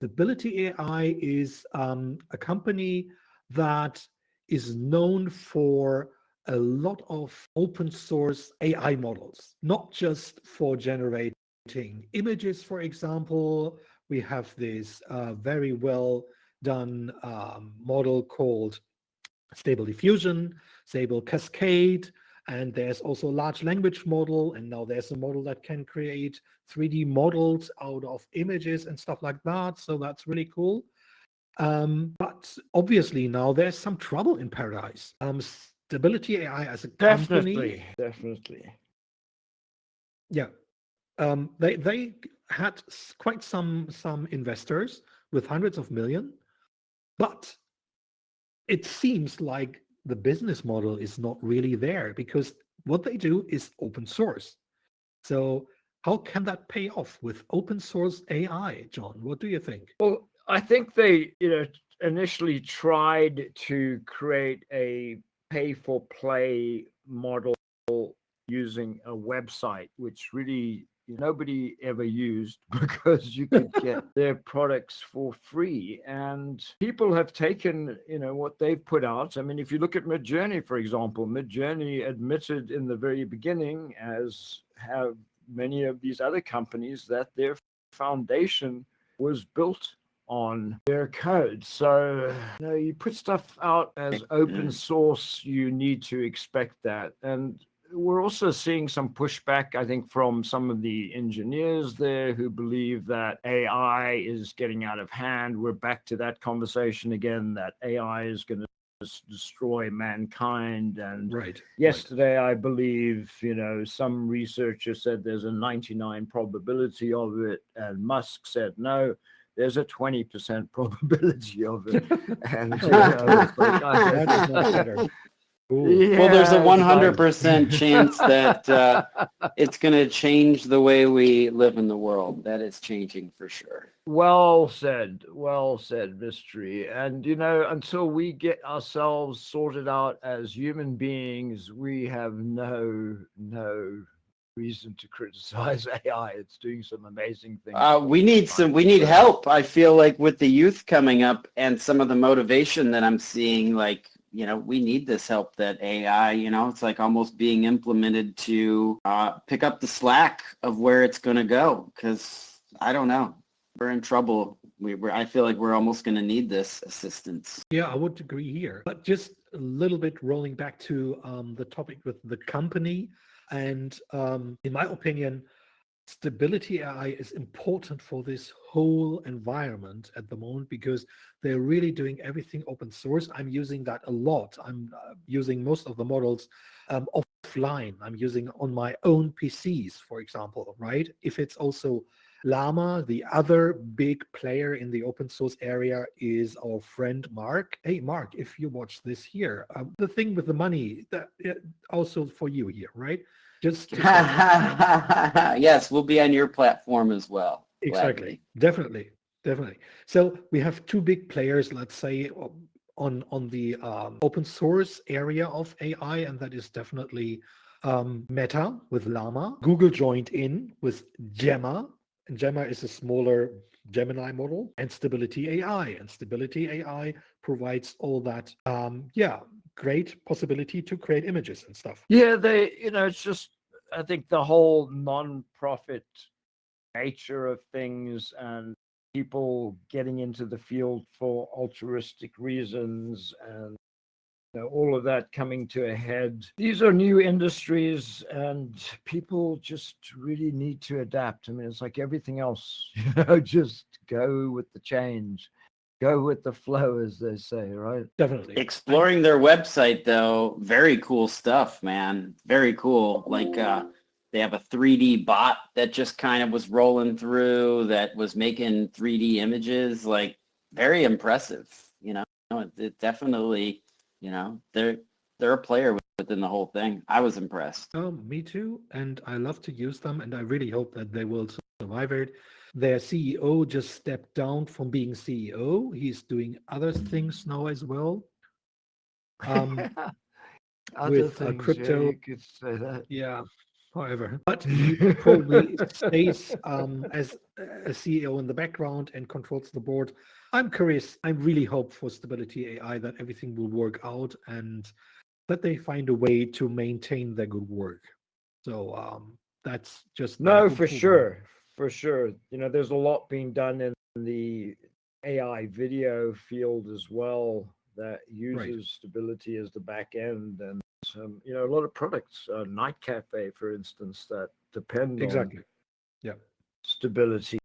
Stability AI is a company that is known for a lot of open source AI models, not just for generating images, for example. We have this very well done model called Stable Diffusion, Stable Cascade, and there's also a large language model, and now there's a model that can create 3D models out of images and stuff like that. So that's really cool. But obviously now there's some trouble in paradise. Stability AI as a company, Definitely. yeah, they had quite some investors with hundreds of million, but it seems like the business model is not really there because what they do is open source. So how can that pay off with open source AI, John? What do you think? Well, I think they, initially tried to create a pay for play model using a website, which really nobody ever used because you could get their products for free. And people have taken, what they've put out. I mean, if you look at Midjourney, for example, Midjourney admitted in the very beginning, as have many of these other companies, that their foundation was built on their code. So, you put stuff out as open source, you need to expect that. And we're also seeing some pushback, I think, from some of the engineers there who believe that AI is getting out of hand. We're back to that conversation again, that AI is going to destroy mankind. And yesterday, I believe, some researcher said there's a 99 probability of it, and Musk said no. There's a 20% probability of it. And that is much better. Well, there's a 100% chance that it's going to change the way we live in the world. That is changing for sure. Well said, Mystery. And, until we get ourselves sorted out as human beings, we have no reason to criticize AI. It's doing some amazing things. We need help. I feel like with the youth coming up and some of the motivation that I'm seeing, like, we need this help that AI, it's like almost being implemented to pick up the slack of where it's going to go. Because I don't know, we're in trouble. I feel like we're almost going to need this assistance. Yeah, I would agree here. But just a little bit rolling back to the topic with the company. And in my opinion, Stability AI is important for this whole environment at the moment because they're really doing everything open source. I'm using that a lot. I'm using most of the models offline. I'm using on my own PCs, for example, right? If it's also Llama, the other big player in the open source area is our friend Mark. Hey, Mark, if you watch this here, the thing with the money, that also for you here, right? Just yes, we'll be on your platform as well. Exactly. Definitely. So we have two big players, let's say, on the open source area of AI, and that is definitely Meta with Llama. Google joined in with Gemma, and Gemma is a smaller Gemini model, and Stability AI. And Stability AI provides all that, great possibility to create images and stuff. Yeah, it's just, I think the whole non-profit nature of things and people getting into the field for altruistic reasons and all of that coming to a head. These are new industries and people just really need to adapt. I mean, it's like everything else, just go with the change. Go with the flow, as they say, right? Definitely. Exploring their website, though, very cool stuff, man. Very cool. Like they have a 3D bot that just kind of was rolling through that was making 3D images. Like, very impressive. It definitely, they're a player within the whole thing. I was impressed. Me too, and I love to use them, and I really hope that they will survive it. Their CEO just stepped down from being CEO. He's doing other things now as well. Other with things, crypto. yeah, you could say that. Yeah. however, but he probably stays as a CEO in the background and controls the board. I'm curious. I really hope for Stability AI that everything will work out and that they find a way to maintain their good work. So that's just my No, for hopeful one. sure, for sure. There's a lot being done in the AI video field as well that Right. uses Stability as the back end, and a lot of products, Night Cafe, for instance, that depend on Exactly. Yeah. Stability.